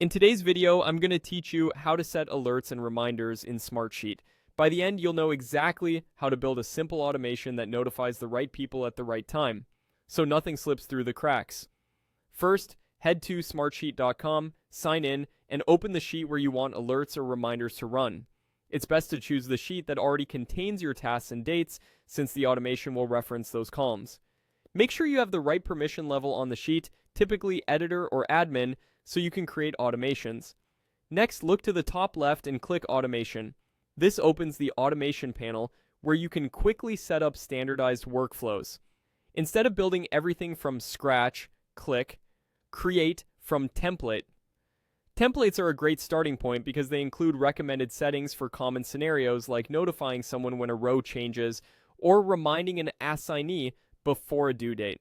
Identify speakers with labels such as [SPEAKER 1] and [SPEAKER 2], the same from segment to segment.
[SPEAKER 1] In today's video, I'm going to teach you how to set alerts and reminders in Smartsheet. By the end, you'll know exactly how to build a simple automation that notifies the right people at the right time, so nothing slips through the cracks. First, head to smartsheet.com, sign in, and open the sheet where you want alerts or reminders to run. It's best to choose the sheet that already contains your tasks and dates, since the automation will reference those columns. Make sure you have the right permission level on the sheet, typically editor or admin, so you can create automations. Next, look to the top left and click Automation. This opens the Automation panel where you can quickly set up standardized workflows. Instead of building everything from scratch, click Create from Template. Templates are a great starting point because they include recommended settings for common scenarios like notifying someone when a row changes or reminding an assignee before a due date.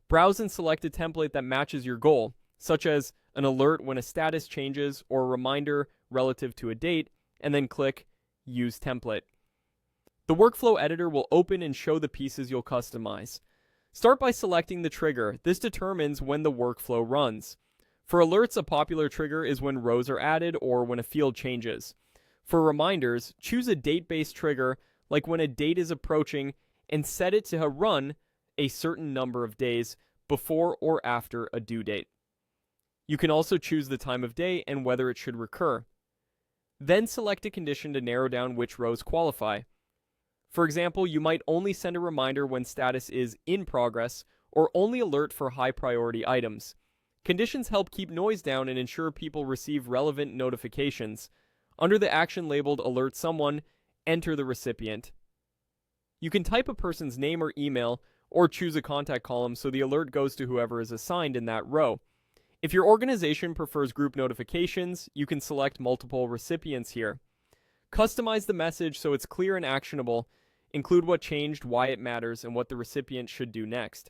[SPEAKER 1] Browse and select a template that matches your goal, such as an alert when a status changes or a reminder relative to a date, and then click Use Template. The workflow editor will open and show the pieces you'll customize. Start by selecting the trigger. This determines when the workflow runs. For alerts, a popular trigger is when rows are added or when a field changes. For reminders, choose a date-based trigger, like when a date is approaching, and set it to run a certain number of days before or after a due date. You can also choose the time of day and whether it should recur. Then select a condition to narrow down which rows qualify. For example, you might only send a reminder when status is in progress or only alert for high priority items. Conditions help keep noise down and ensure people receive relevant notifications. Under the action labeled Alert Someone, enter the recipient. You can type a person's name or email or choose a contact column so the alert goes to whoever is assigned in that row. If your organization prefers group notifications, you can select multiple recipients here. Customize the message so it's clear and actionable. Include what changed, why it matters, and what the recipient should do next.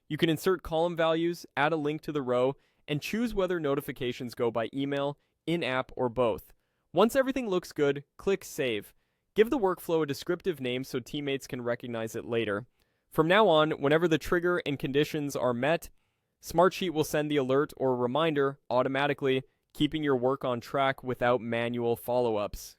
[SPEAKER 1] You can insert column values, add a link to the row, and choose whether notifications go by email, in-app, or both. Once everything looks good, click Save. Give the workflow a descriptive name so teammates can recognize it later. From now on, whenever the trigger and conditions are met, Smartsheet will send the alert or reminder automatically, keeping your work on track without manual follow-ups.